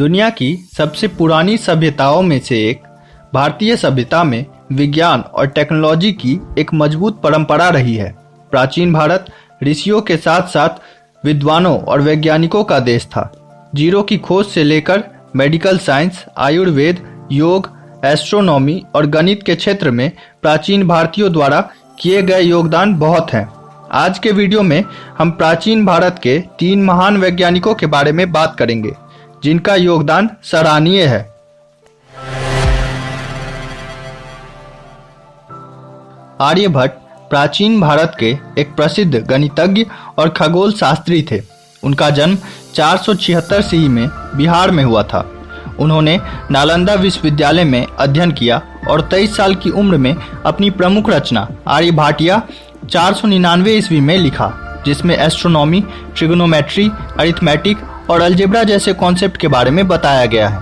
दुनिया की सबसे पुरानी सभ्यताओं में से एक भारतीय सभ्यता में विज्ञान और टेक्नोलॉजी की एक मजबूत परंपरा रही है। प्राचीन भारत ऋषियों के साथ साथ विद्वानों और वैज्ञानिकों का देश था। जीरो की खोज से लेकर मेडिकल साइंस, आयुर्वेद, योग, एस्ट्रोनॉमी और गणित के क्षेत्र में प्राचीन भारतीयों द्वारा किए गए योगदान बहुत हैं। आज के वीडियो में हम प्राचीन भारत के 3 महान वैज्ञानिकों के बारे में बात करेंगे जिनका योगदान सराहनीय है। आर्यभट्ट प्राचीन भारत के एक प्रसिद्ध गणितज्ञ और खगोल शास्त्री थे। उनका जन्म 476 ईस्वी में बिहार में हुआ था। उन्होंने नालंदा विश्वविद्यालय में अध्ययन किया और 23 साल की उम्र में अपनी प्रमुख रचना आर्यभट्टिया 499 ईस्वी में लिखा, जिसमें एस्ट्रोनॉमी, ट्रिगोनोमेट्री, अरिथमेटिक और अलजेब्रा जैसे कॉन्सेप्ट के बारे में बताया गया है।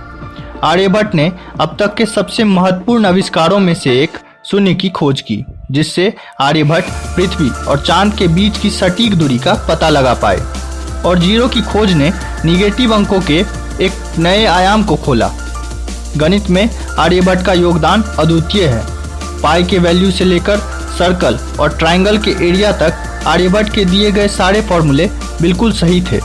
आर्यभट्ट ने अब तक के सबसे महत्वपूर्ण आविष्कारों में से एक शून्य की खोज की, जिससे आर्यभट्ट पृथ्वी और चांद के बीच की सटीक दूरी का पता लगा पाए, और जीरो की खोज ने निगेटिव अंकों के एक नए आयाम को खोला। गणित में आर्यभट्ट का योगदान अद्वितीय है। पाई के वैल्यू से लेकर सर्कल और ट्रायंगल के एरिया तक आर्यभट्ट के दिए गए सारे फॉर्मूले बिल्कुल सही थे।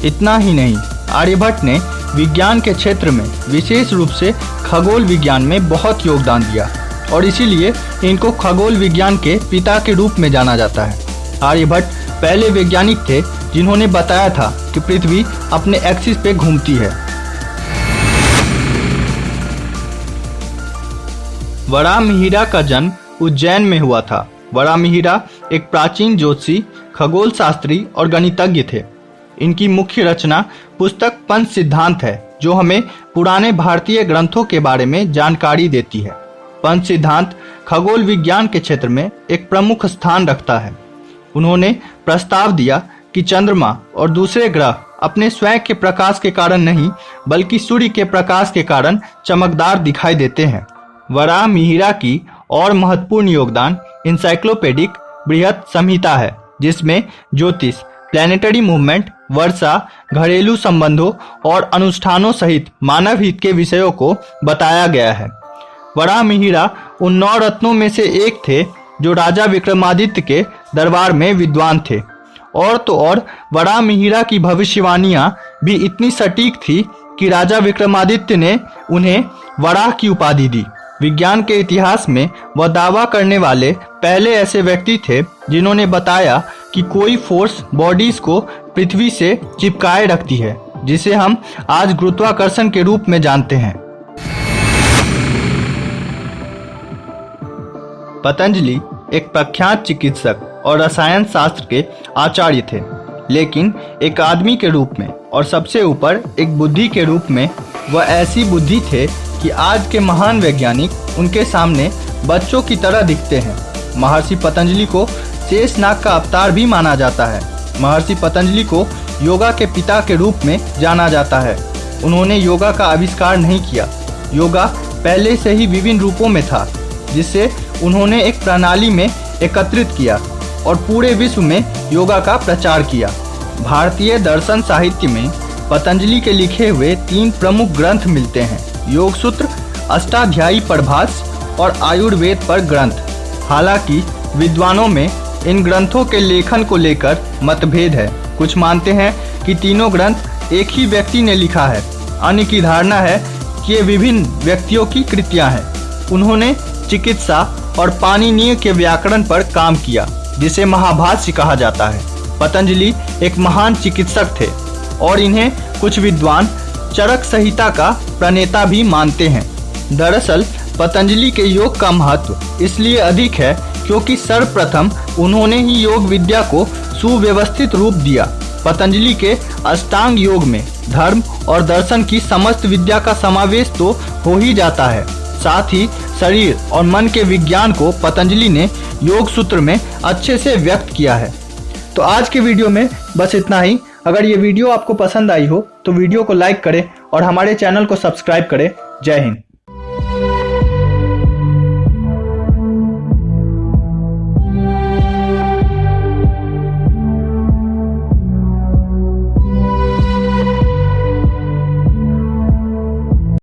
इतना ही नहीं, आर्यभट्ट ने विज्ञान के क्षेत्र में विशेष रूप से खगोल विज्ञान में बहुत योगदान दिया और इसीलिए इनको खगोल विज्ञान के पिता के रूप में जाना जाता है। आर्यभट्ट पहले वैज्ञानिक थे जिन्होंने बताया था कि पृथ्वी अपने एक्सिस पे घूमती है। वराहमिहिर का जन्म उज्जैन में हुआ था। वराहमिहिर एक प्राचीन ज्योतिषी, खगोल शास्त्री और गणितज्ञ थे। इनकी मुख्य रचना पुस्तक पंच सिद्धांत है, जो हमें पुराने भारतीय ग्रंथों के बारे में जानकारी देती है। पंच सिद्धांत खगोल विज्ञान के क्षेत्र में एक प्रमुख स्थान रखता है। उन्होंने प्रस्ताव दिया कि चंद्रमा और दूसरे ग्रह अपने स्वयं के प्रकाश के कारण नहीं, बल्कि सूर्य के प्रकाश के कारण चमकदार दिखाई देते हैं। वराहमिहिर की और महत्वपूर्ण योगदान इंसाइक्लोपीडिक बृहत संहिता है, जिसमें ज्योतिष, प्लैनेटरी मूवमेंट, वर्षा, घरेलू संबंधों और अनुष्ठानों सहित मानव हित के विषयों को बताया गया है। वराहमिहिर उन 9 रत्नों में से एक थे जो राजा विक्रमादित्य के दरबार में विद्वान थे। और तो और वराहमिहिर की भविष्यवाणियां भी इतनी सटीक थी कि राजा विक्रमादित्य ने उन्हें वराह की उपाधि दी। विज्ञान के इतिहास में वह दावा करने वाले पहले ऐसे व्यक्ति थे जिन्होंने बताया कि कोई फोर्स बॉडीज को पृथ्वी से चिपकाए रखती है, जिसे हम आज गुरुत्वाकर्षण के रूप में जानते हैं। पतंजलि एक प्रख्यात चिकित्सक और रसायन शास्त्र के आचार्य थे, लेकिन एक आदमी के रूप में और सबसे ऊपर एक बुद्धि के रूप में वह ऐसी बुद्धि थे कि आज के महान वैज्ञानिक उनके सामने बच्चों की तरह दिखते हैं। महर्षि पतंजलि को शेषनाग का अवतार भी माना जाता है। महर्षि पतंजलि को योगा के पिता के रूप में जाना जाता है। उन्होंने योगा का आविष्कार नहीं किया। योगा पहले से ही विभिन्न रूपों में था, जिससे उन्होंने एक प्रणाली में एकत्रित किया और पूरे विश्व में योगा का प्रचार किया। भारतीय दर्शन साहित्य में पतंजलि के लिखे हुए 3 प्रमुख ग्रंथ मिलते हैं: योग सूत्र, अष्टाध्यायी प्रभास और आयुर्वेद पर ग्रंथ। हालांकि विद्वानों में इन ग्रंथों के लेखन को लेकर मतभेद है। कुछ मानते हैं कि तीनों ग्रंथ एक ही व्यक्ति ने लिखा है। अन्य की धारणा है कि ये विभिन्न व्यक्तियों की कृतियां हैं। उन्होंने चिकित्सा और पाणिनीय के व्याकरण पर काम किया, जिसे महाभाष्य कहा जाता है। पतंजलि एक महान चिकित्सक थे और इन्हें कुछ विद्वान चरक संहिता का प्रणेता भी मानते हैं। दरअसल पतंजलि के योग का महत्व इसलिए अधिक है क्योंकि सर्वप्रथम उन्होंने ही योग विद्या को सुव्यवस्थित रूप दिया। पतंजलि के अष्टांग योग में धर्म और दर्शन की समस्त विद्या का समावेश तो हो ही जाता है, साथ ही शरीर और मन के विज्ञान को पतंजलि ने योग सूत्र में अच्छे से व्यक्त किया है। तो आज के वीडियो में बस इतना ही। अगर ये वीडियो आपको पसंद आई हो तो वीडियो को लाइक करें और हमारे चैनल को सब्सक्राइब करें। जय हिंद।